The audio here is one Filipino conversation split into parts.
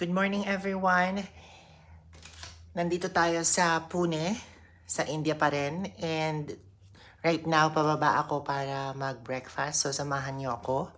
Good morning everyone. Nandito tayo sa Pune, sa India pa rin. And right now, pababa ako para mag-breakfast. So, samahan niyo ako.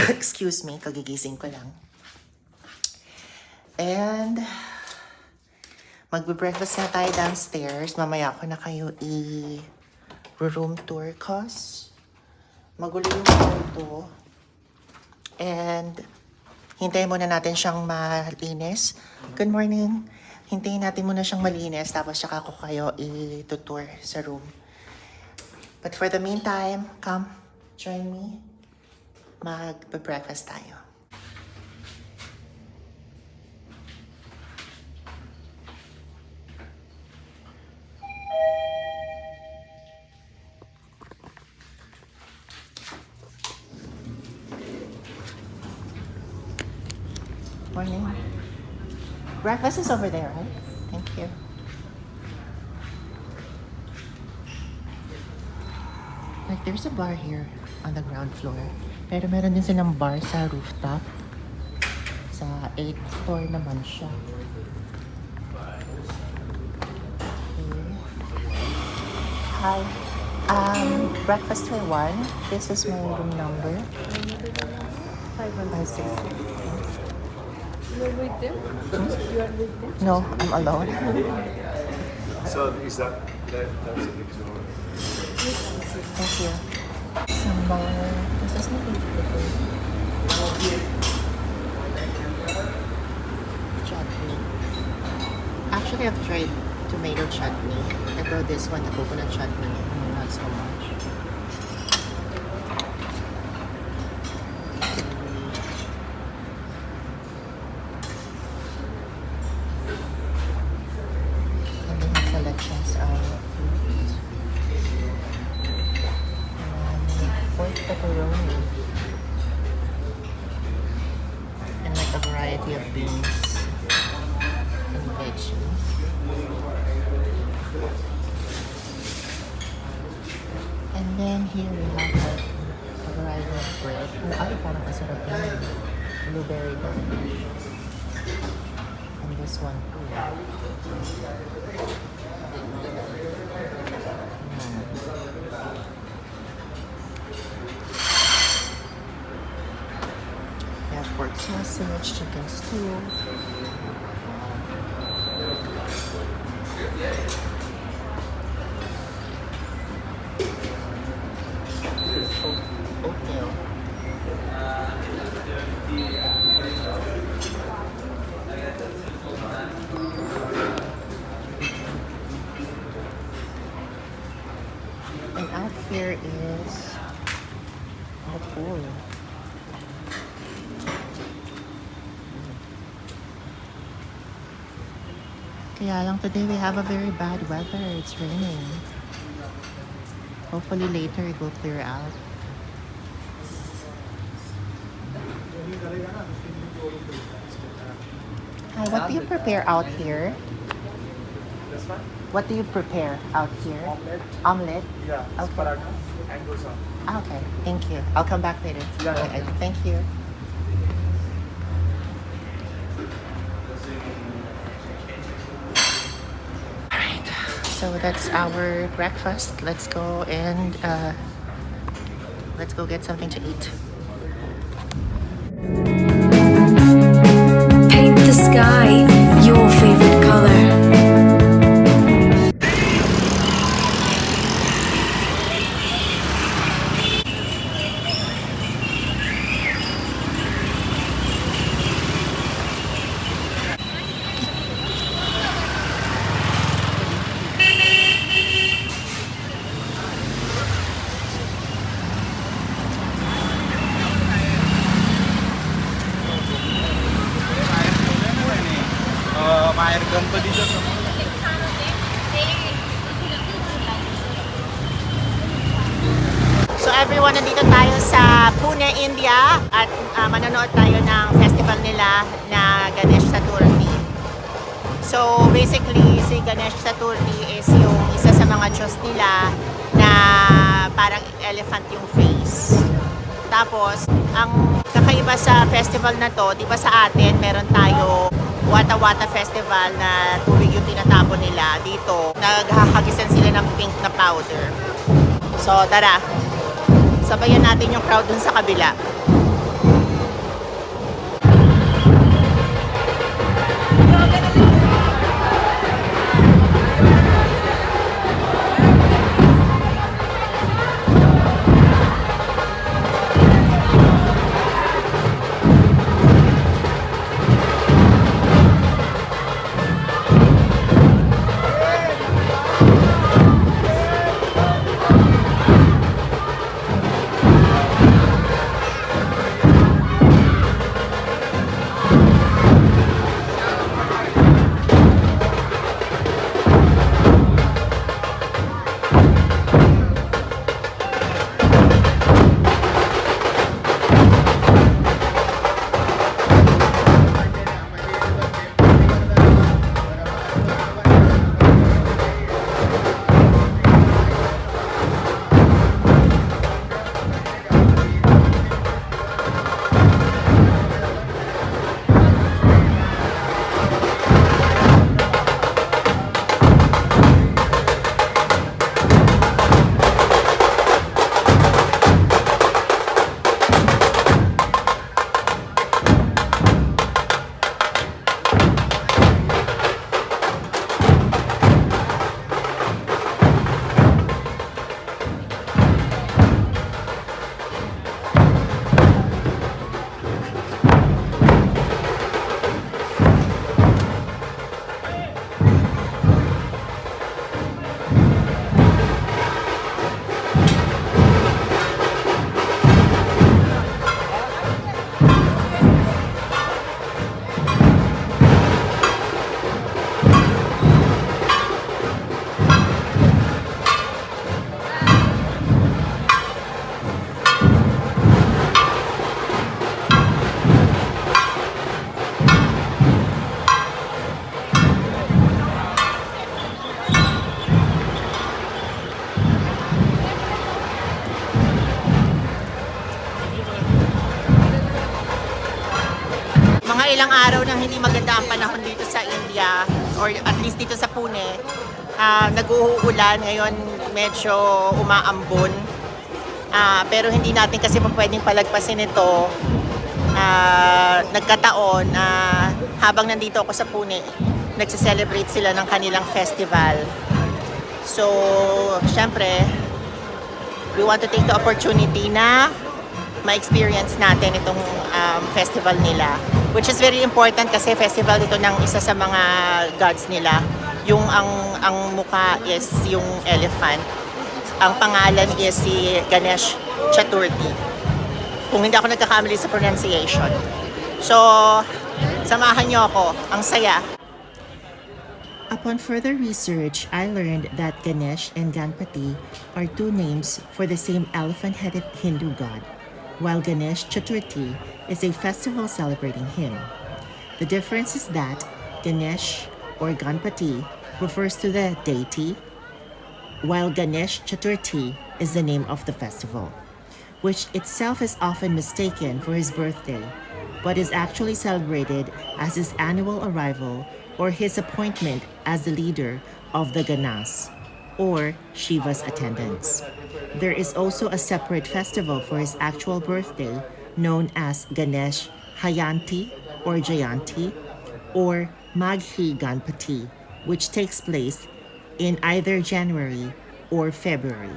Excuse me, kagigising ko lang. And magbe-breakfast na tayo downstairs. Mamaya ako na kayo i-room tour cause magulo yung kwarto. And hintayin muna natin siyang malinis. Good morning. Hintayin natin muna siyang malinis tapos saka ko kayo i-tour sa room. But for the meantime, come, join me. Mag-breakfast tayo. Morning. Breakfast is over there, right? Thank you. Like, there's a bar here on the ground floor. Pero meron din silang bar sa rooftop. Sa 8th floor naman siya. Okay. Hi. Breakfast for one. This is my room number. 516. You're with them? You are with them? No, I'm alone. So is that's a big zone? Thank you. Sambar. This is my favorite. Chutney. Actually, I've tried tomato chutney. I brought this one, the coconut chutney. Not so much. And they have selections of fruits. Pork pepperoni. And like a variety of beans and veggies. And then here we have like a variety of bread. Ay, parang masarap yun. Blueberry garnish. And this one too. We have pork sausage, chicken stew. Oatmeal. And out here is the pool. Kaya lang today we have a very bad weather. It's raining. Hopefully later it will clear out. Hi, what do you prepare out here? This one? What do you prepare out here? Omelette? Omelette? Yeah. Okay. Paratha and dosa. Okay, thank you. I'll come back later. Yeah, Okay, yeah. thank you. Alright, so that's our breakfast. Let's go and let's go get something to eat. Paint the sky your favorite color. Ma-aircon pa dito sa So everyone, nandito tayo sa Pune, India at manonood tayo ng festival nila na Ganesh Chaturthi. So basically, si Ganesh Chaturthi is yung isa sa mga Diyos nila na parang elephant yung face. Tapos, ang kakaiba ba sa festival na to, di ba sa atin meron tayo Wata Wata Festival na tubig yung tinatapon nila. Dito, naghahagisan sila ng pink na powder. So, tara. Sabayan natin yung crowd dun sa kabila. Mga ilang araw nang hindi maganda ang panahon dito sa India or at least dito sa Pune. Nag-uulan, ngayon medyo umaambon. Pero hindi natin kasi pwedeng palagpasin ito. Nagkataon na habang nandito ako sa Pune, nagse-celebrate sila ng kanilang festival. So, syempre, we want to take the opportunity na ma-experience natin itong festival nila. Which is very important kasi festival ito ng isa sa mga gods nila. Yung ang mukha is yung elephant. Ang pangalan is si Ganesh Chaturthi. Kung hindi ako nagkakamali sa pronunciation. So, samahan niyo ako. Ang saya. Upon further research, I learned that Ganesh and Ganpati are two names for the same elephant-headed Hindu god, while Ganesh Chaturthi is a festival celebrating him. The difference is that Ganesh or Ganpati refers to the deity, while Ganesh Chaturthi is the name of the festival, which itself is often mistaken for his birthday, but is actually celebrated as his annual arrival or his appointment as the leader of the Ganas, or Shiva's attendants. There is also a separate festival for his actual birthday known as Ganesh Hayanti or Jayanti or Maghi Ganpati, which takes place in either January or February.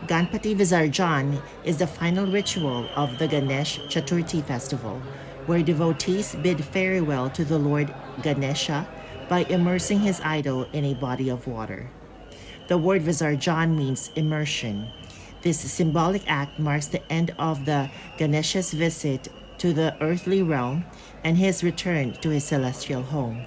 Ganpati Visarjan is the final ritual of the Ganesh Chaturthi festival, where devotees bid farewell to the Lord Ganesha by immersing his idol in a body of water. The word Visarjan means immersion. This symbolic act marks the end of the Ganesha's visit to the earthly realm and his return to his celestial home.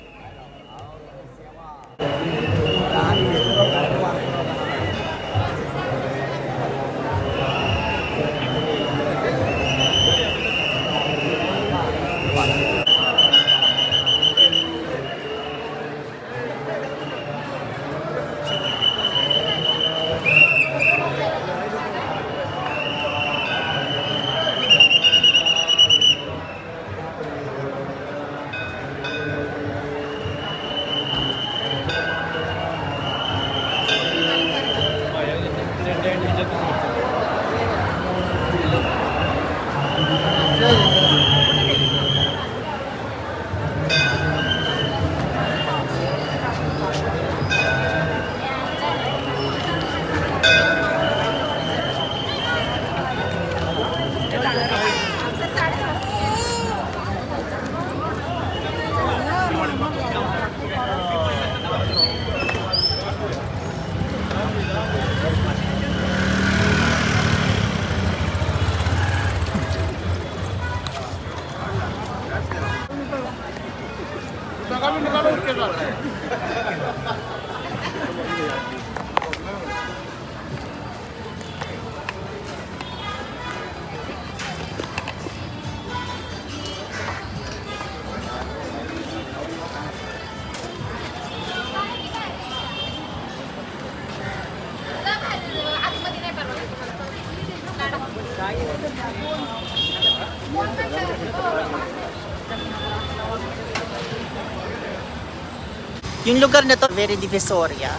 Yung lugar na to, very divisoria.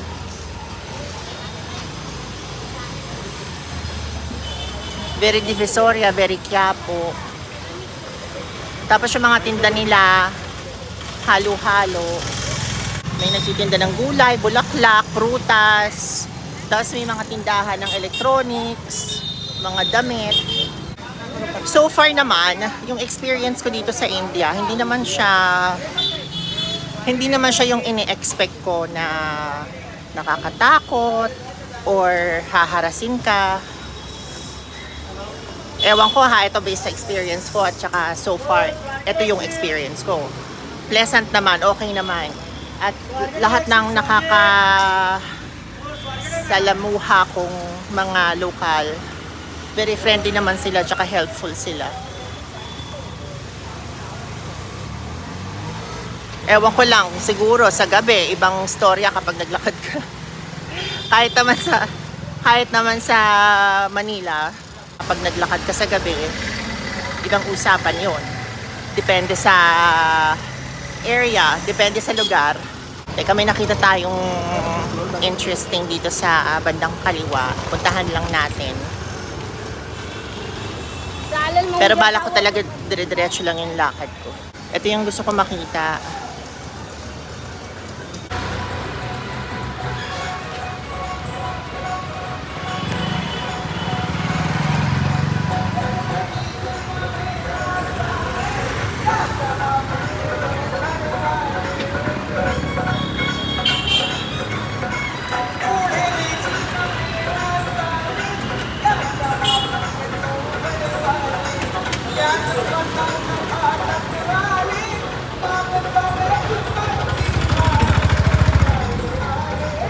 Very divisoria, very Quiapo. Tapos yung mga tinda nila, halo-halo. May nagtitinda ng gulay, bulaklak, prutas. Tapos may mga tindahan ng electronics, mga damit. So far naman, yung experience ko dito sa India, hindi naman siya yung ini-expect ko na nakakatakot or haharasin ka. Ewan ko ha, ito based sa experience ko at saka so far, ito yung experience ko. Pleasant naman, okay naman. At lahat ng nakakasalamuha kong mga lokal, very friendly naman sila at saka helpful sila. Ewan ko lang, siguro sa gabi, ibang storya kapag naglakad ka. kahit naman sa Manila, kapag naglakad ka sa gabi, ibang usapan yon. Depende sa area, depende sa lugar. Teka, may nakita tayong interesting dito sa bandang kaliwa. Puntahan lang natin. Pero bala ko talaga dire-diretso lang yung lakad ko. Ito yung gusto ko makita.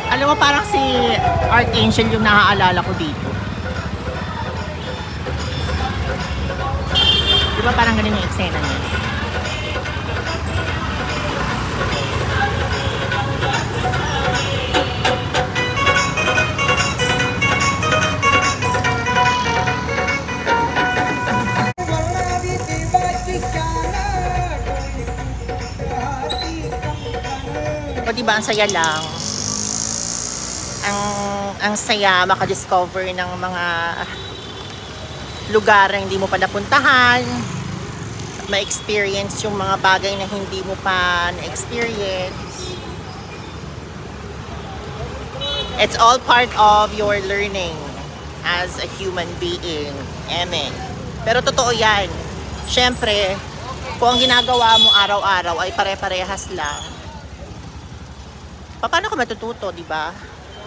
Alam mo, parang si Archangel yung naaalala ko dito. Di ba parang ganun yung eksena niya? O diba, ang saya lang. Ang saya makadiscover ng mga lugar na hindi mo pa napuntahan, ma-experience yung mga bagay na hindi mo pa na-experience. It's all part of your learning as a human being. Amen. Pero totoo yan. Siyempre, kung ang ginagawa mo araw-araw ay pare-parehas lang, paano ka matututo, di ba?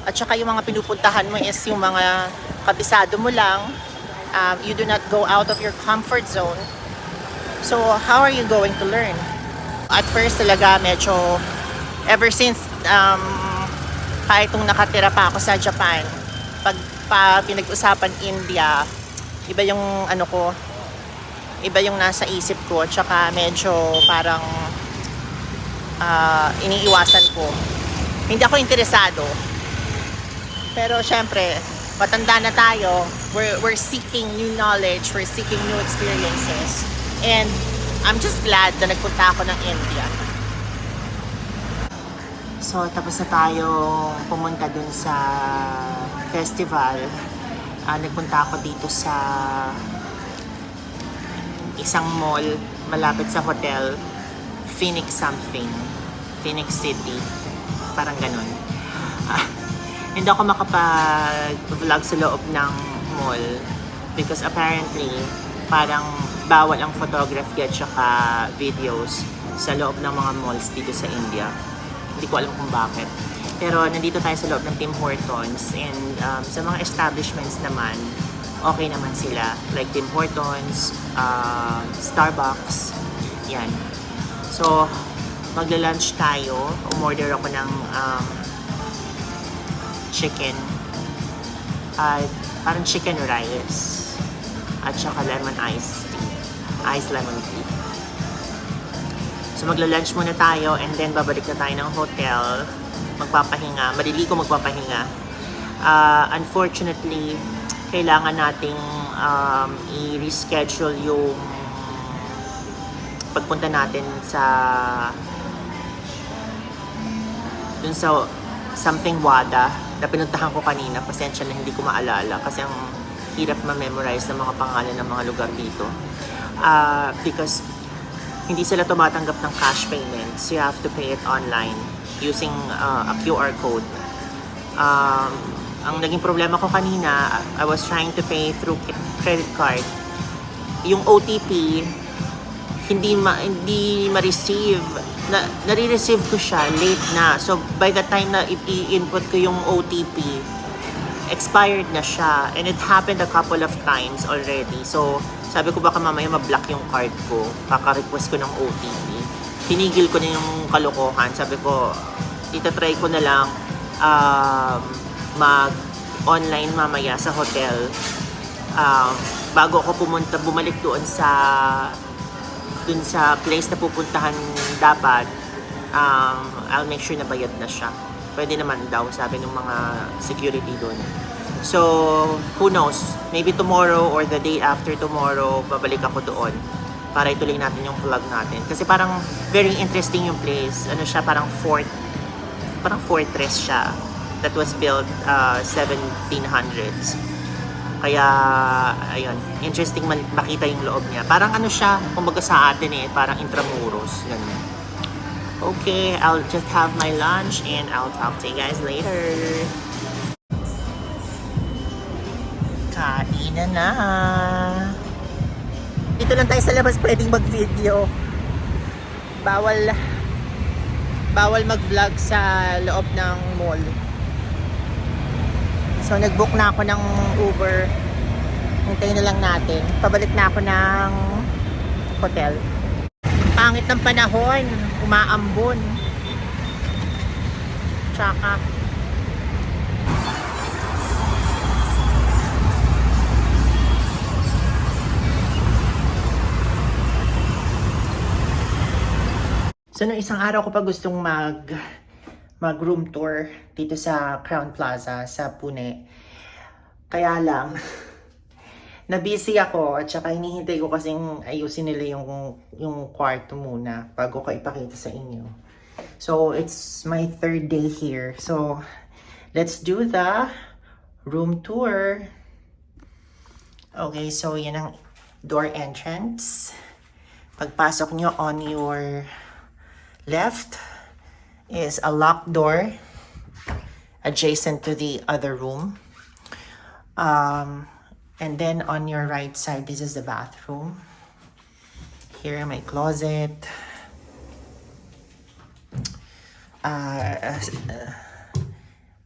At saka yung mga pinupuntahan mo is yung mga kabisado mo lang. You do not go out of your comfort zone. So, how are you going to learn? At first talaga medyo, ever since kahit nung nakatira pa ako sa Japan, pag pinag-usapan India, iba yung iba yung nasa isip ko. At saka medyo parang iniiwasan ko. Hindi ako interesado. Pero syempre, matanda na tayo, we're seeking new knowledge, we're seeking new experiences. And I'm just glad na nagpunta ako ng India. So, tapos na tayo pumunta dun sa festival. Nagpunta ako dito sa isang mall malapit sa hotel, Phoenix something, Phoenix City, parang ganun. Hindi ako makapag-vlog sa loob ng mall because apparently parang bawal ang photography at saka videos sa loob ng mga malls dito sa India. Hindi ko alam kung bakit. Pero nandito tayo sa loob ng Tim Hortons and sa mga establishments naman, okay naman sila. Like Tim Hortons, Starbucks, yan. So, magla-lunch tayo. Umorder ako ng chicken at parang chicken rice at saka lemon iced tea. Iced lemon tea. So magla-lunch muna tayo and then babalik na tayo ng hotel. Magpapahinga. Maliligo magpapahinga. Unfortunately, kailangan nating i-reschedule yung pagpunta natin sa dun sa something WADA na pinuntahan ko kanina. Pasensya na hindi ko maalala kasi ang hirap ma-memorize ng mga pangalan ng mga lugar dito. Because hindi sila tumatanggap ng cash payments. You have to pay it online using a QR code. Ang naging problema ko kanina, I was trying to pay through credit card. Yung OTP, hindi ma-receive. Nare-receive ko siya late na. So, by the time na i-input ko yung OTP, expired na siya. And it happened a couple of times already. So, sabi ko baka mamaya ma-block yung card ko. Kaka-request ko ng OTP. Tinigil ko na yung kalokohan. Sabi ko, itatry ko na lang mag-online mamaya sa hotel. Bago ako bumalik doon sa place na pupuntahan dapat, I'll make sure na bayad na siya. Pwede naman daw, sabi ng mga security doon. So, who knows? Maybe tomorrow or the day after tomorrow, babalik ako doon para ituloy natin yung vlog natin. Kasi parang very interesting yung place. Ano siya, parang fortress siya that was built 1700s. Kaya, ayun, interesting makita yung loob niya. Parang ano siya, kumbaga sa atin parang intramuros. Ganun. Okay, I'll just have my lunch and I'll talk to you guys later. Kain na. Dito lang tayo sa labas pwedeng mag-video. Bawal mag-vlog sa loob ng mall. So, nag-book na ako ng Uber. Hintayin na lang natin. Pabalik na ako ng hotel. Pangit ng panahon. Umaambon. Tsaka. So, nung isang araw ko pa gustong mag-room tour dito sa Crown Plaza sa Pune. Kaya lang, na-busy ako at saka hinihintay ko kasing ayusin nila yung kwarto muna bago ko ipakita sa inyo. So, it's my third day here. So, let's do the room tour. Okay, so yan ang door entrance. Pagpasok nyo on your left is a locked door adjacent to the other room. And then on your right side, this is the bathroom. Here, my closet.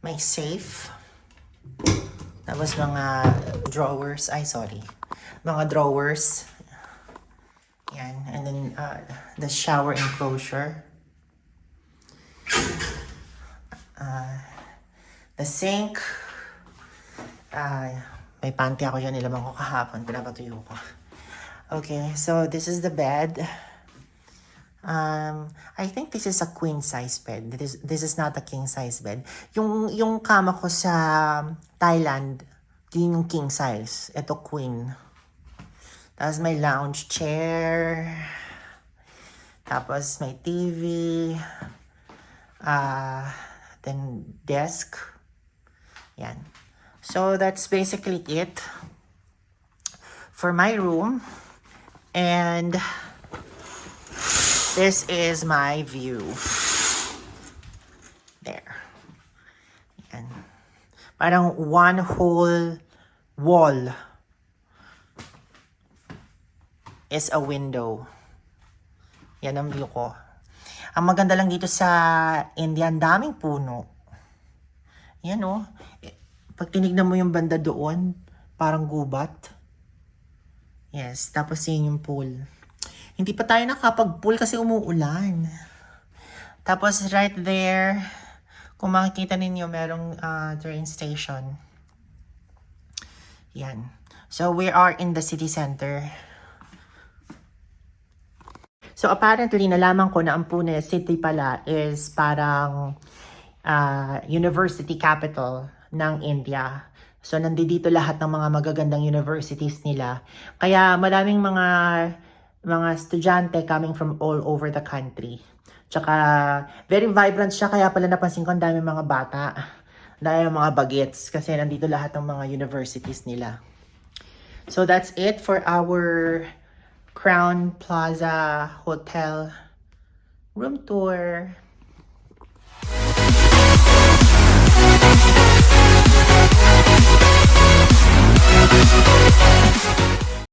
My safe. Tapos mga drawers. Ay, sorry. Mga drawers. Yan. And then the shower enclosure. The sink. May panty ako dyan, nilaban ko kahapon, pinapatuyo ko. Okay, so this is the bed. I think this is a queen size bed. This is not a king size bed. Yung kama ko sa Thailand, yun yung king size. Ito queen. Tapos may lounge chair. Tapos may TV. Then desk. Yan. So that's basically it for my room. And this is my view. There. Yan. Parang one whole wall is a window. Yan ang view ko. Ang maganda lang dito sa India, ang daming puno. Yan oh. Pag tinignan mo yung banda doon, parang gubat. Yes, tapos yun yung pool. Hindi pa tayo nakapag-pool kasi umuulan. Tapos right there, kung makikita ninyo, merong train station. Yan. So we are in the city center. So apparently, nalaman ko na ang Pune City pala is parang university capital ng India. So nandito lahat ng mga magagandang universities nila. Kaya maraming mga estudyante coming from all over the country. Tsaka very vibrant siya, kaya pala napansin ko ang dami mga bata. Dahil mga bagets kasi nandito lahat ng mga universities nila. So that's it for our Crown Plaza Hotel room tour.